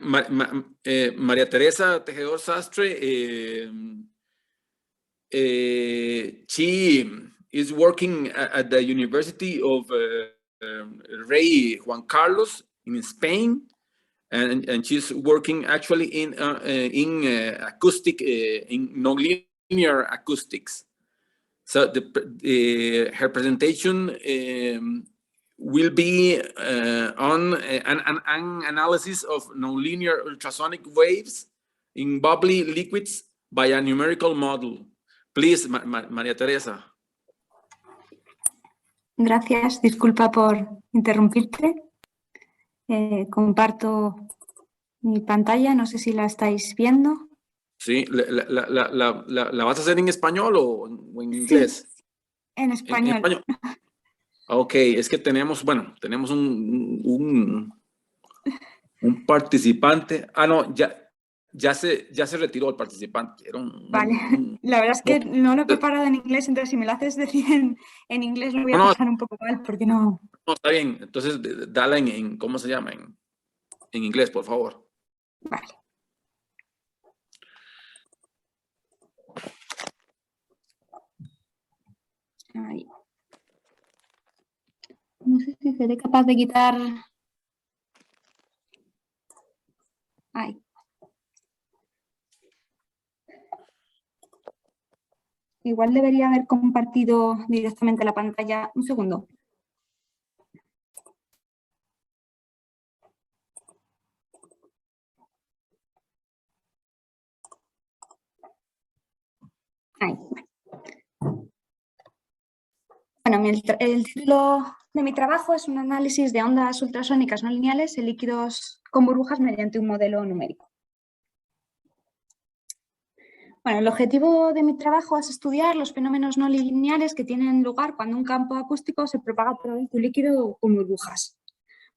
María Teresa Tejedor Sastre, she is working at the University of Rey Juan Carlos in Spain, and she's working actually in acoustic, in nonlinear acoustics. So her presentation will be on an analysis of nonlinear ultrasonic waves in bubbly liquids by a numerical model. Please, María Teresa. Gracias, disculpa por interrumpirte. Comparto mi pantalla, no sé si la estáis viendo. Sí, ¿la vas a hacer en español o en inglés? Sí, en español. En español. Ok, es que tenemos, bueno, tenemos un participante. Ah, no, ya se retiró el participante. Era vale, la verdad es que no lo he preparado en inglés, entonces si me lo haces decir en inglés lo voy a pasar un poco mal porque no... No, está bien, entonces dale en ¿cómo se llama? En inglés, por favor. Vale. Ahí. No sé si seré capaz de quitar... Ahí. Igual debería haber compartido directamente la pantalla. Un segundo. Ahí. Bueno, el título de mi trabajo es un análisis de ondas ultrasónicas no lineales en líquidos con burbujas mediante un modelo numérico. Bueno, el objetivo de mi trabajo es estudiar los fenómenos no lineales que tienen lugar cuando un campo acústico se propaga a través de un líquido con burbujas.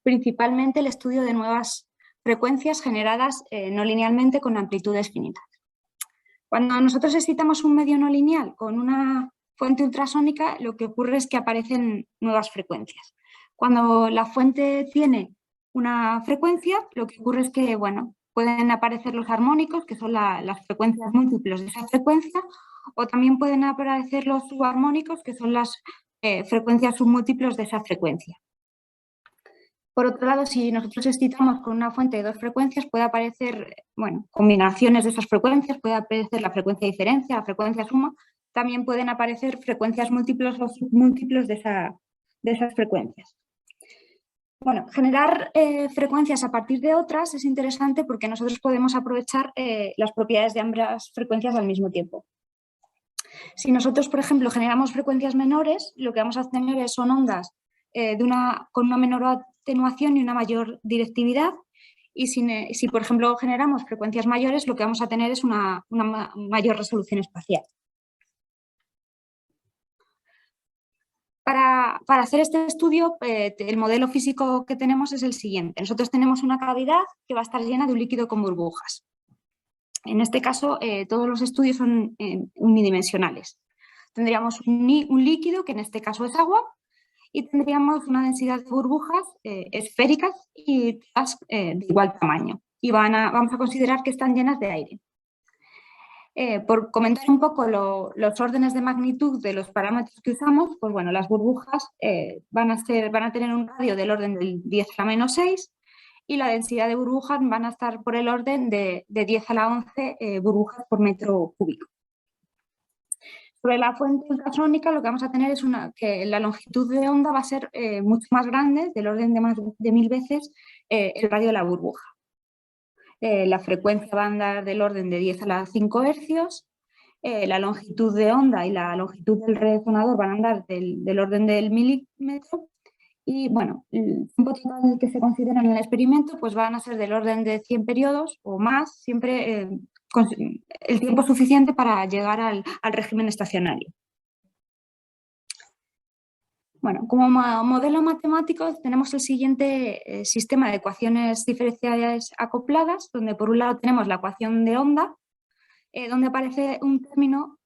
Principalmente el estudio de nuevas frecuencias generadas no linealmente con amplitudes finitas. Cuando nosotros excitamos un medio no lineal con una fuente ultrasónica, lo que ocurre es que aparecen nuevas frecuencias. Cuando la fuente tiene una frecuencia, lo que ocurre es que, bueno, pueden aparecer los armónicos, que son las frecuencias múltiples de esa frecuencia, o también pueden aparecer los subarmónicos, que son las frecuencias submúltiplos de esa frecuencia. Por otro lado, si nosotros excitamos con una fuente de dos frecuencias, puede aparecer, bueno, combinaciones de esas frecuencias, puede aparecer la frecuencia diferencia, la frecuencia suma, también pueden aparecer frecuencias múltiples o submúltiplos de esas frecuencias. Bueno, generar frecuencias a partir de otras es interesante porque nosotros podemos aprovechar las propiedades de ambas frecuencias al mismo tiempo. Si nosotros, por ejemplo, generamos frecuencias menores, lo que vamos a tener son ondas con una menor atenuación y una mayor directividad. Y si, por ejemplo, generamos frecuencias mayores, lo que vamos a tener es una mayor resolución espacial. Para hacer este estudio, el modelo físico que tenemos es el siguiente. Nosotros tenemos una cavidad que va a estar llena de un líquido con burbujas. En este caso, todos los estudios son unidimensionales. Tendríamos un líquido, que en este caso es agua, y tendríamos una densidad de burbujas esféricas y todas de igual tamaño. Y vamos a considerar que están llenas de aire. Por comentar un poco los órdenes de magnitud de los parámetros que usamos, pues bueno, las burbujas van a tener un radio del orden del 10 a la menos 6 y la densidad de burbujas van a estar por el orden de 10 a la 11 burbujas por metro cúbico. Sobre la fuente ultrasónica lo que vamos a tener es que la longitud de onda va a ser mucho más grande, del orden de más de 1000 veces el radio de la burbuja. La frecuencia va a andar del orden de 10 a la 5 hercios, la longitud de onda y la longitud del resonador van a andar del orden del milímetro y, bueno, el tiempo total que se considera en el experimento pues van a ser del orden de 100 periodos o más, siempre el tiempo suficiente para llegar al régimen estacionario. Bueno, como modelo matemático tenemos el siguiente sistema de ecuaciones diferenciales acopladas, donde por un lado tenemos la ecuación de onda, donde aparece un término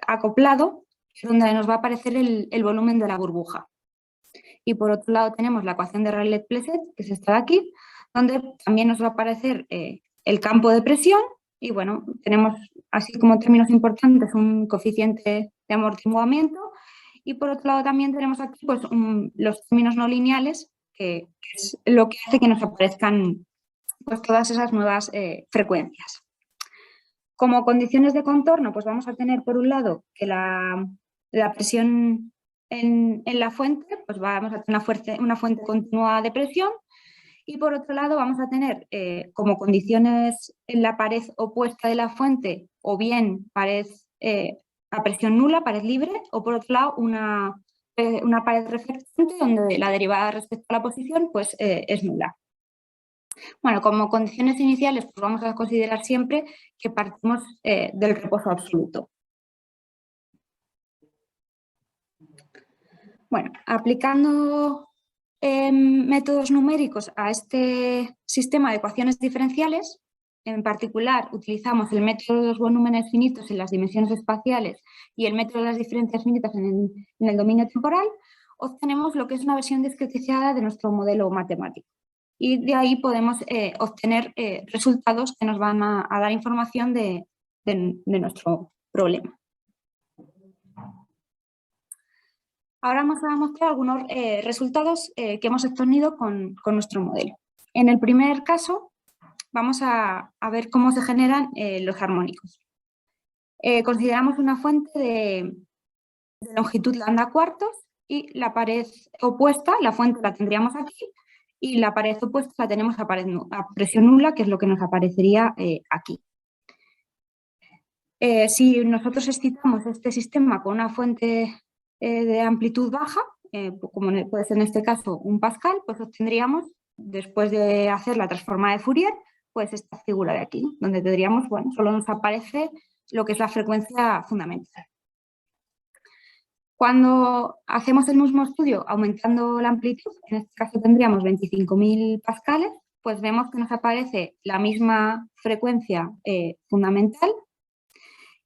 acoplado, donde nos va a aparecer el volumen de la burbuja. Y por otro lado tenemos la ecuación de Rayleigh-Pleset, que es esta de aquí, donde también nos va a aparecer el campo de presión y bueno, tenemos así como términos importantes un coeficiente de amortiguamiento y por otro lado también tenemos aquí pues, los términos no lineales, que es lo que hace que nos aparezcan pues, todas esas nuevas frecuencias. Como condiciones de contorno, pues vamos a tener por un lado que la presión en la fuente, pues vamos a tener una fuente continua de presión y por otro lado vamos a tener como condiciones en la pared opuesta de la fuente o bien pared a presión nula, pared libre, o por otro lado una pared reflectante donde la derivada respecto a la posición pues, es nula. Bueno, como condiciones iniciales pues vamos a considerar siempre que partimos del reposo absoluto. Bueno, aplicando métodos numéricos a este sistema de ecuaciones diferenciales, en particular utilizamos el método de los volúmenes finitos en las dimensiones espaciales y el método de las diferencias finitas en el dominio temporal, obtenemos lo que es una versión discretizada de nuestro modelo matemático. Y de ahí podemos obtener resultados que nos van a dar información de nuestro problema. Ahora vamos a mostrar algunos resultados que hemos obtenido con nuestro modelo. En el primer caso, vamos a ver cómo se generan los armónicos. Consideramos una fuente de longitud lambda cuartos y la pared opuesta, la fuente la tendríamos aquí, y la pared opuesta la tenemos a presión nula, que es lo que nos aparecería aquí. Si nosotros excitamos este sistema con una fuente de amplitud baja, como puede ser en este caso un pascal, pues obtendríamos, después de hacer la transforma de Fourier, pues esta figura de aquí, donde tendríamos, bueno, solo nos aparece lo que es la frecuencia fundamental. Cuando hacemos el mismo estudio aumentando la amplitud, en este caso tendríamos 25.000 pascales, pues vemos que nos aparece la misma frecuencia fundamental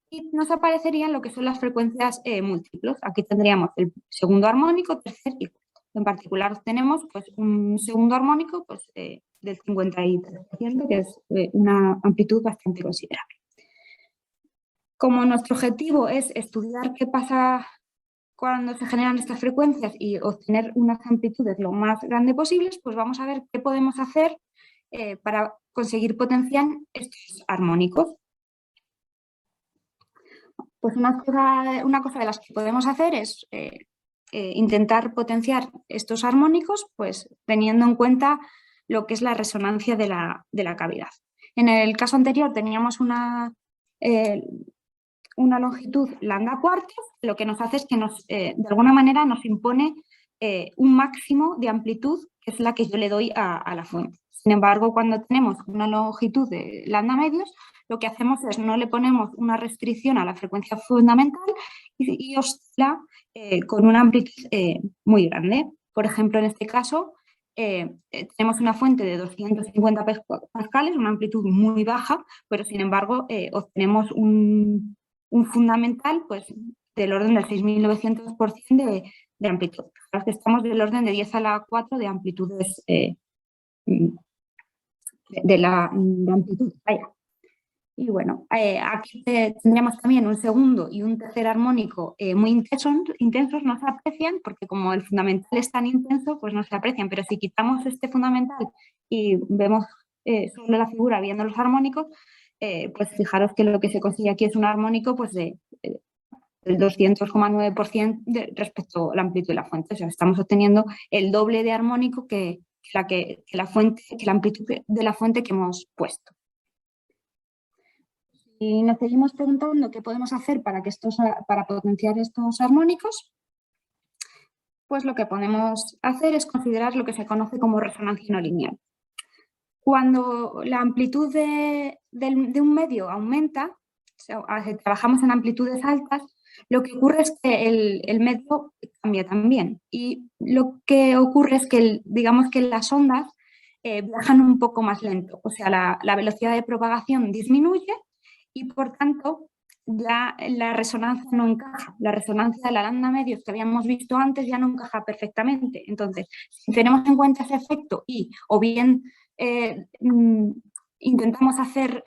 y nos aparecerían lo que son las frecuencias múltiplos. Aquí tendríamos el segundo armónico, tercer y cuarto. En particular obtenemos pues, un segundo armónico pues, del 53%, que es una amplitud bastante considerable. Como nuestro objetivo es estudiar qué pasa cuando se generan estas frecuencias y obtener unas amplitudes lo más grandes posibles, pues vamos a ver qué podemos hacer para conseguir potenciar estos armónicos. Pues una cosa de las que podemos hacer es intentar potenciar estos armónicos, pues teniendo en cuenta lo que es la resonancia de la cavidad. En el caso anterior teníamos una longitud lambda cuartos, lo que nos hace es que de alguna manera nos impone un máximo de amplitud, que es la que yo le doy a la fuente. Sin embargo, cuando tenemos una longitud de lambda medios, lo que hacemos es no le ponemos una restricción a la frecuencia fundamental y oscila con una amplitud muy grande. Por ejemplo, en este caso, tenemos una fuente de 250 pascales, una amplitud muy baja, pero sin embargo obtenemos un fundamental pues, del orden del 6.900% de amplitud. Ahora que estamos del orden de 10 a la 4 de amplitudes de amplitud. Vaya. Y bueno, aquí tendríamos también un segundo y un tercer armónico muy intensos, no se aprecian porque como el fundamental es tan intenso, pues no se aprecian, pero si quitamos este fundamental y vemos solo la figura viendo los armónicos, pues fijaros que lo que se consigue aquí es un armónico pues del 200,9% respecto a la amplitud de la fuente. O sea, estamos obteniendo el doble de armónico que la amplitud de la fuente que hemos puesto. Y nos seguimos preguntando qué podemos hacer para potenciar estos armónicos. Pues lo que podemos hacer es considerar lo que se conoce como resonancia no lineal. Cuando la amplitud de un medio aumenta, o sea, trabajamos en amplitudes altas, lo que ocurre es que el medio cambia también. Y lo que ocurre es que, digamos que las ondas viajan un poco más lento. O sea, la velocidad de propagación disminuye y, por tanto, ya la resonancia no encaja. La resonancia de la lambda medios que habíamos visto antes ya no encaja perfectamente. Entonces, si tenemos en cuenta ese efecto y o bien intentamos hacer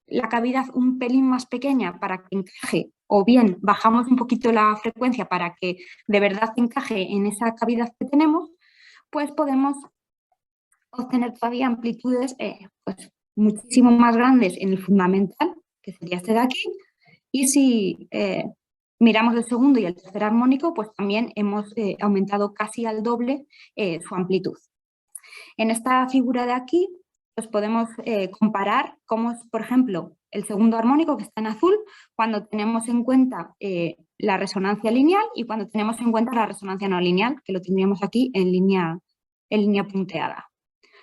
la cavidad un pelín más pequeña para que encaje, o bien bajamos un poquito la frecuencia para que de verdad encaje en esa cavidad que tenemos, pues podemos obtener todavía amplitudes pues, muchísimo más grandes en el fundamental, que sería este de aquí, y si miramos el segundo y el tercer armónico, pues también hemos aumentado casi al doble su amplitud. En esta figura de aquí, pues podemos comparar cómo es, por ejemplo, el segundo armónico, que está en azul, cuando tenemos en cuenta la resonancia lineal y cuando tenemos en cuenta la resonancia no lineal, que lo tendríamos aquí en línea punteada.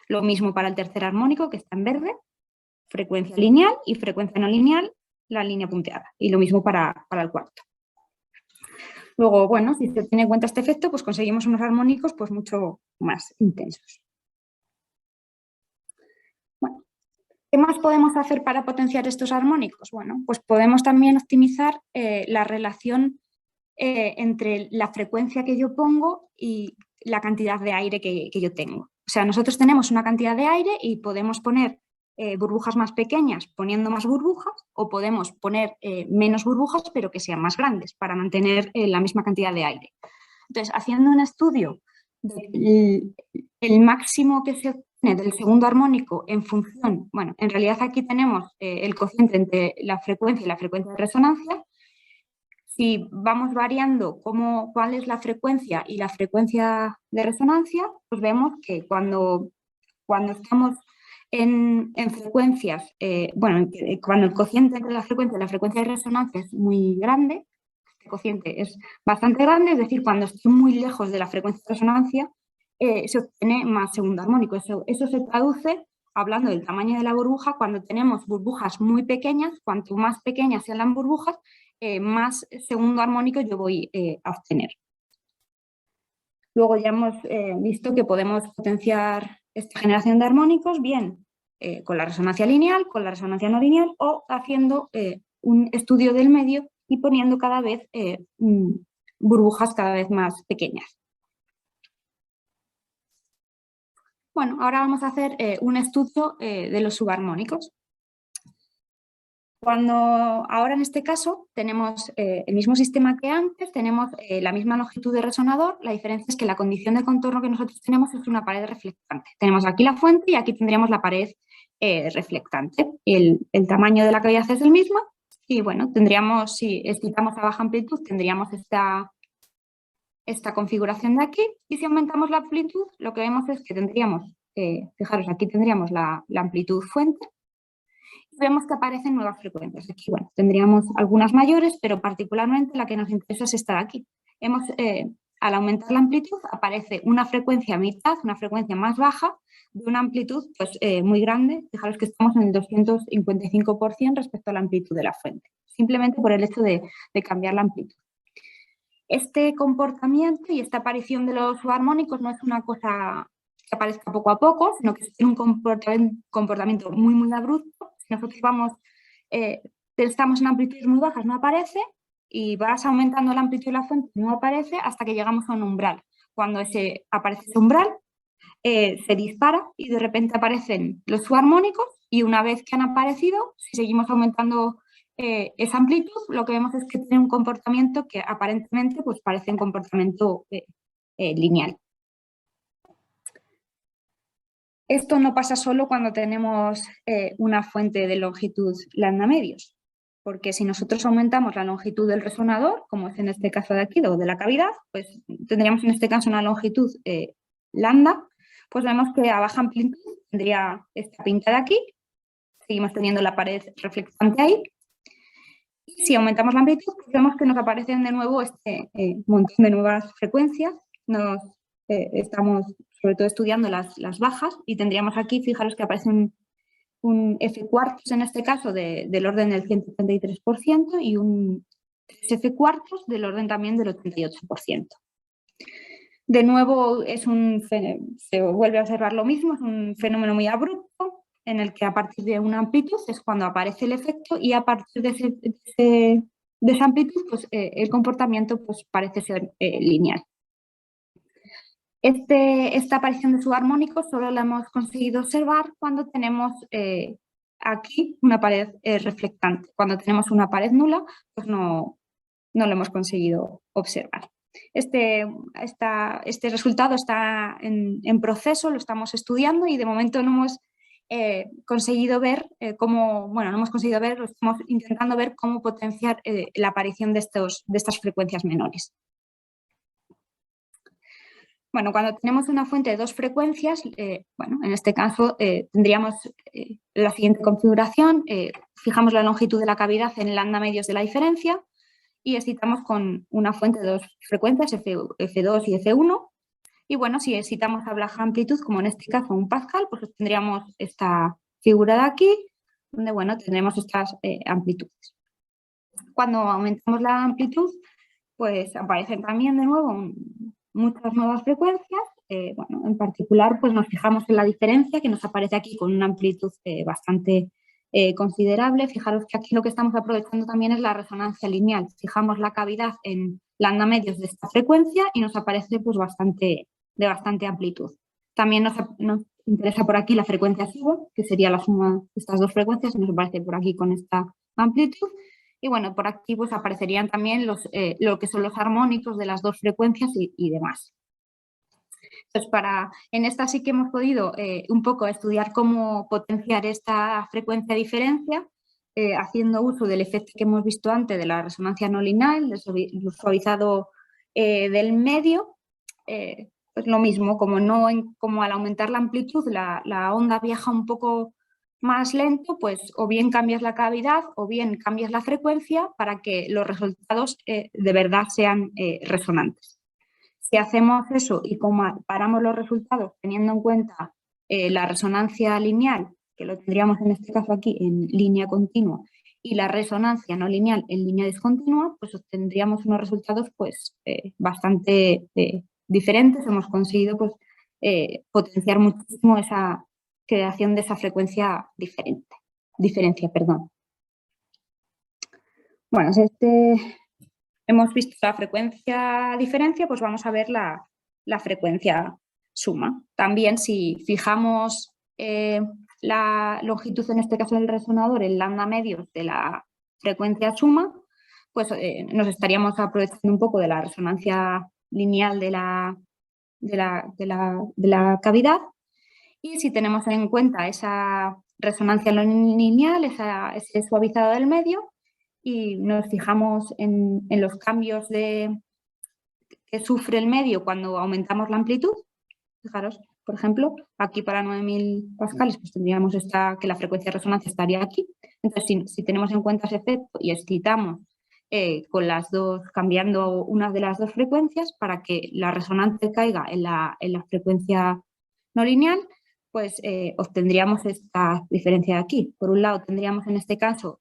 Lo mismo para el tercer armónico, que está en verde, frecuencia lineal y frecuencia no lineal, la línea punteada. Y lo mismo para el cuarto. Luego, bueno, si se tiene en cuenta este efecto, pues conseguimos unos armónicos pues mucho más intensos. Bueno, ¿qué más podemos hacer para potenciar estos armónicos? Bueno, pues podemos también optimizar la relación entre la frecuencia que yo pongo y la cantidad de aire que yo tengo. O sea, nosotros tenemos una cantidad de aire y podemos poner burbujas más pequeñas poniendo más burbujas, o podemos poner menos burbujas pero que sean más grandes para mantener la misma cantidad de aire. Entonces, haciendo un estudio del máximo que se obtiene del segundo armónico en función, bueno, en realidad aquí tenemos el cociente entre la frecuencia y la frecuencia de resonancia. Si vamos variando cuál es la frecuencia y la frecuencia de resonancia, pues vemos que cuando estamos en frecuencias, cuando el cociente entre la frecuencia y la frecuencia de resonancia es muy grande, este cociente es bastante grande, es decir, cuando estoy muy lejos de la frecuencia de resonancia, se obtiene más segundo armónico. Eso se traduce, hablando del tamaño de la burbuja, cuando tenemos burbujas muy pequeñas, cuanto más pequeñas sean las burbujas, más segundo armónico yo voy a obtener. Luego ya hemos visto que podemos potenciar esta generación de armónicos bien con la resonancia lineal, con la resonancia no lineal, o haciendo un estudio del medio y poniendo cada vez burbujas cada vez más pequeñas. Bueno, ahora vamos a hacer un estudio de los subarmónicos. Ahora en este caso tenemos el mismo sistema que antes, tenemos la misma longitud de resonador, la diferencia es que la condición de contorno que nosotros tenemos es una pared reflectante. Tenemos aquí la fuente y aquí tendríamos la pared reflectante. El tamaño de la cavidad es el mismo y bueno, tendríamos, si excitamos a baja amplitud, tendríamos esta configuración de aquí, y si aumentamos la amplitud, lo que vemos es que tendríamos, fijaros, aquí tendríamos la amplitud fuente. Vemos que aparecen nuevas frecuencias. Aquí, bueno, tendríamos algunas mayores, pero particularmente la que nos interesa es esta de aquí. Al aumentar la amplitud aparece una frecuencia a mitad, una frecuencia más baja, de una amplitud pues, muy grande. Fijaros que estamos en el 255% respecto a la amplitud de la fuente, simplemente por el hecho de cambiar la amplitud. Este comportamiento y esta aparición de los subarmónicos no es una cosa que aparezca poco a poco, sino que es un comportamiento muy, muy abrupto. Si nosotros estamos en amplitudes muy bajas, no aparece, y vas aumentando la amplitud de la fuente, no aparece, hasta que llegamos a un umbral. Cuando aparece ese umbral, se dispara y de repente aparecen los subarmónicos, y una vez que han aparecido, si seguimos aumentando esa amplitud, lo que vemos es que tiene un comportamiento que aparentemente pues, parece un comportamiento lineal. Esto no pasa solo cuando tenemos una fuente de longitud lambda medios, porque si nosotros aumentamos la longitud del resonador, como es en este caso de aquí, o de la cavidad, pues tendríamos en este caso una longitud lambda, pues vemos que a baja amplitud tendría esta pinta de aquí, seguimos teniendo la pared reflectante ahí, y si aumentamos la amplitud, pues vemos que nos aparecen de nuevo este montón de nuevas frecuencias. Estamos sobre todo estudiando las bajas, y tendríamos aquí, fijaros que aparece un F cuartos en este caso del orden del 133% y un F cuartos del orden también del 88%. De nuevo se vuelve a observar lo mismo, es un fenómeno muy abrupto en el que a partir de una amplitud es cuando aparece el efecto, y a partir de esa amplitud pues, el comportamiento pues, parece ser lineal. Esta aparición de subarmónicos solo la hemos conseguido observar cuando tenemos aquí una pared reflectante. Cuando tenemos una pared nula, pues no lo hemos conseguido observar. Este resultado está en proceso, lo estamos estudiando y de momento no hemos conseguido ver estamos intentando ver cómo potenciar la aparición de estas frecuencias menores. Bueno, cuando tenemos una fuente de dos frecuencias, en este caso tendríamos la siguiente configuración. Fijamos la longitud de la cavidad en lambda medios de la diferencia y excitamos con una fuente de dos frecuencias, F2 y F1. Y bueno, si excitamos a baja amplitud, como en este caso un Pascal, pues tendríamos esta figura de aquí, donde tendremos estas amplitudes. Cuando aumentamos la amplitud, pues aparecen también de nuevo muchas nuevas frecuencias. En particular, pues nos fijamos en la diferencia que nos aparece aquí con una amplitud bastante considerable. Fijaros que aquí lo que estamos aprovechando también es la resonancia lineal. Fijamos la cavidad en lambda medios de esta frecuencia y nos aparece pues bastante amplitud. También nos interesa por aquí la frecuencia SIBO, que sería la suma de estas dos frecuencias, y nos aparece por aquí con esta amplitud. Y por aquí pues aparecerían también lo que son los armónicos de las dos frecuencias y demás. Entonces, en esta sí que hemos podido un poco estudiar cómo potenciar esta frecuencia-diferencia, haciendo uso del efecto que hemos visto antes de la resonancia no lineal, del suavizado del medio. Pues lo mismo, como al aumentar la amplitud la onda viaja un poco más lento, pues o bien cambias la cavidad o bien cambias la frecuencia para que los resultados de verdad sean resonantes. Si hacemos eso y comparamos los resultados teniendo en cuenta la resonancia lineal, que lo tendríamos en este caso aquí en línea continua, y la resonancia no lineal en línea discontinua, pues obtendríamos unos resultados pues bastante diferentes. Hemos conseguido pues potenciar muchísimo esa creación de esa diferencia. Bueno, si hemos visto la frecuencia diferencia, pues vamos a ver la frecuencia suma. También si fijamos la longitud, en este caso del resonador, en lambda medios de la frecuencia suma, pues nos estaríamos aprovechando un poco de la resonancia lineal de la cavidad. Y si tenemos en cuenta esa resonancia no lineal, ese suavizado del medio, y nos fijamos en los cambios que sufre el medio cuando aumentamos la amplitud, fijaros, por ejemplo, aquí para 9000 pascales pues tendríamos que la frecuencia de resonancia estaría aquí. Entonces, si tenemos en cuenta ese efecto y excitamos con las dos, cambiando una de las dos frecuencias para que la resonante caiga en la frecuencia no lineal, pues obtendríamos esta diferencia de aquí. Por un lado tendríamos en este caso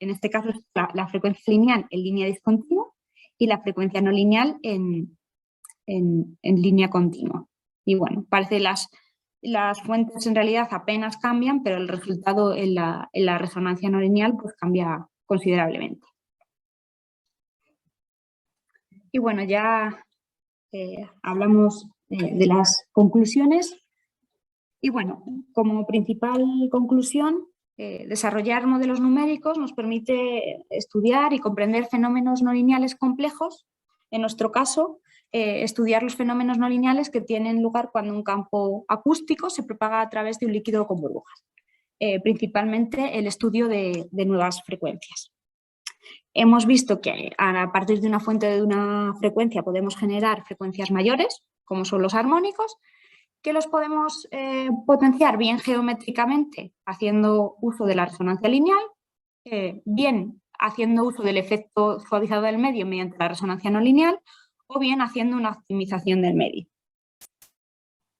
la frecuencia lineal en línea discontinua y la frecuencia no lineal en línea continua. Y parece las fuentes en realidad apenas cambian, pero el resultado en la resonancia no lineal pues cambia considerablemente. Y ya hablamos de las conclusiones. Y como principal conclusión, desarrollar modelos numéricos nos permite estudiar y comprender fenómenos no lineales complejos. En nuestro caso, estudiar los fenómenos no lineales que tienen lugar cuando un campo acústico se propaga a través de un líquido con burbujas. Principalmente el estudio de nuevas frecuencias. Hemos visto que a partir de una fuente de una frecuencia podemos generar frecuencias mayores, como son los armónicos, que los podemos potenciar bien geométricamente haciendo uso de la resonancia lineal, bien haciendo uso del efecto suavizado del medio mediante la resonancia no lineal o bien haciendo una optimización del medio.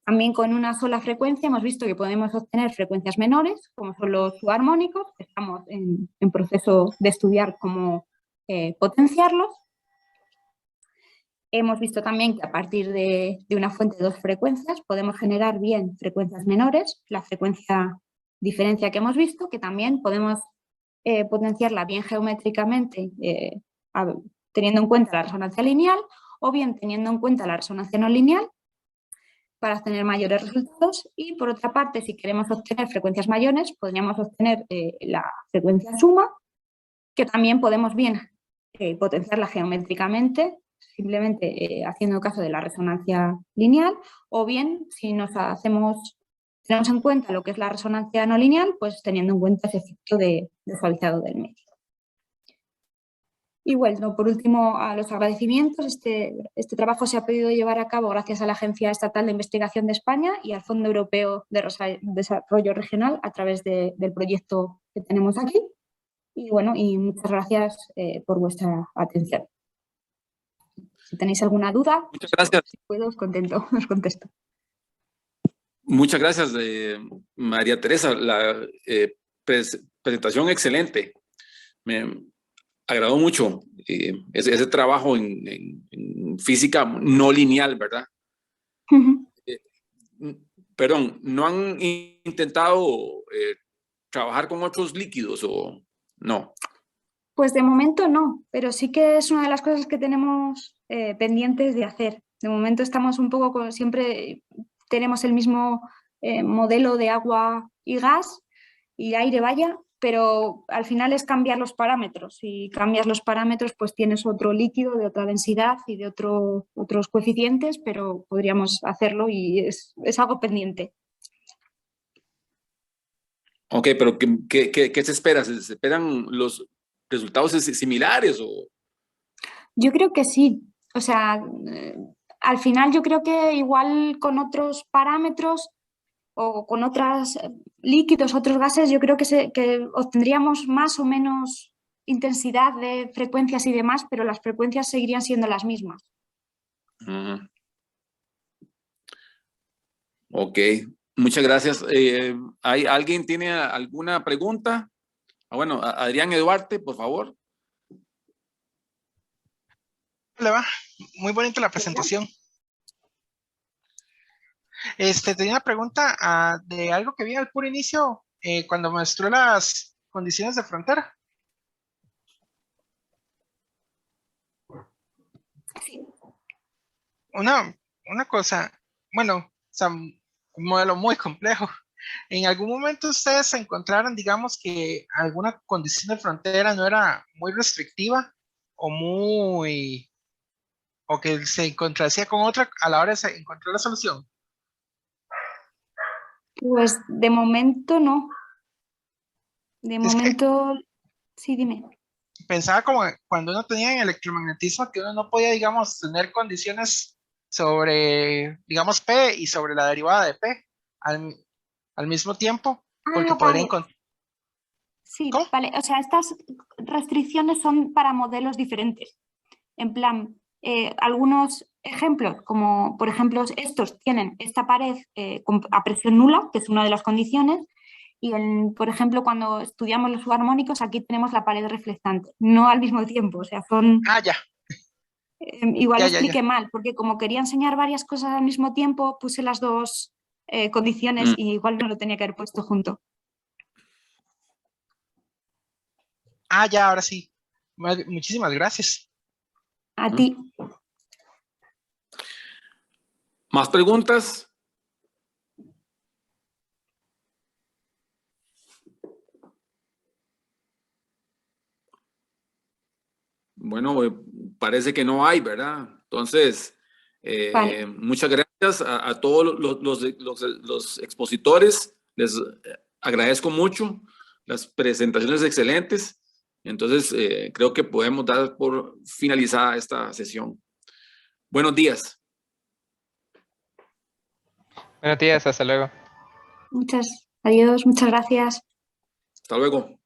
También con una sola frecuencia hemos visto que podemos obtener frecuencias menores, como son los subarmónicos. Estamos en proceso de estudiar cómo potenciarlos. Hemos visto también que a partir de una fuente de dos frecuencias podemos generar bien frecuencias menores, la frecuencia diferencia que hemos visto, que también podemos potenciarla bien geométricamente teniendo en cuenta la resonancia lineal o bien teniendo en cuenta la resonancia no lineal para obtener mayores resultados y por otra parte, si queremos obtener frecuencias mayores, podríamos obtener la frecuencia suma, que también podemos bien potenciarla geométricamente, simplemente haciendo caso de la resonancia lineal, o bien si tenemos en cuenta lo que es la resonancia no lineal, pues teniendo en cuenta ese efecto de suavizado del medio. Y bueno, por último, a los agradecimientos. Este trabajo se ha podido llevar a cabo gracias a la Agencia Estatal de Investigación de España y al Fondo Europeo de Desarrollo Regional a través del proyecto que tenemos aquí. Y bueno, y muchas gracias por vuestra atención. Si tenéis alguna duda, Muchas gracias. Si puedo, os contesto. Muchas gracias, María Teresa. La presentación excelente. Me agradó mucho ese trabajo en física no lineal, ¿verdad? Perdón, ¿no han intentado trabajar con otros líquidos o no? Pues de momento no, pero sí que es una de las cosas que tenemos pendientes de hacer. De momento estamos un poco siempre tenemos el mismo modelo de agua y gas y aire, vaya, pero al final es cambiar los parámetros. Si cambias los parámetros, pues tienes otro líquido de otra densidad y de otros coeficientes, pero podríamos hacerlo y es algo pendiente. Ok, pero ¿qué se espera? ¿Se esperan los resultados similares o...? Yo creo que sí. O sea, al final yo creo que igual con otros parámetros o con otros líquidos, otros gases, yo creo que obtendríamos más o menos intensidad de frecuencias y demás, pero las frecuencias seguirían siendo las mismas. Ok, muchas gracias. ¿Alguien tiene alguna pregunta? Bueno, Adrián Eduarte, por favor. Le va, muy bonita la presentación. Tenía una pregunta de algo que vi al puro inicio, cuando mostró las condiciones de frontera. Sí. Una cosa, bueno, o sea, un modelo muy complejo. ¿En algún momento ustedes encontraron, digamos, que alguna condición de frontera no era muy restrictiva o que se contradecía con otra a la hora de encontrar la solución? Pues de momento no. De momento, sí, dime. Pensaba como cuando uno tenía en electromagnetismo que uno no podía, digamos, tener condiciones sobre, digamos, P y sobre la derivada de P al mismo tiempo, porque podría Vale. encontrar... Sí, ¿Cómo? vale. O sea, estas restricciones son para modelos diferentes. En plan, algunos ejemplos, como por ejemplo estos tienen esta pared a presión nula, que es una de las condiciones, y por ejemplo cuando estudiamos los subarmónicos aquí tenemos la pared reflectante, no al mismo tiempo, o sea, son... Ah, ya. Igual Ya, lo ya, expliqué ya. mal, porque como quería enseñar varias cosas al mismo tiempo, puse las dos condiciones y igual no lo tenía que haber puesto junto. Ah, ya, ahora sí. Muchísimas gracias. A ti. ¿Más preguntas? Bueno, parece que no hay, ¿verdad? Entonces, Vale. muchas gracias a todos los expositores. Les agradezco mucho las presentaciones excelentes. Entonces, creo que podemos dar por finalizada esta sesión. Buenos días. Buenos días, hasta luego. Adiós, muchas gracias. Hasta luego.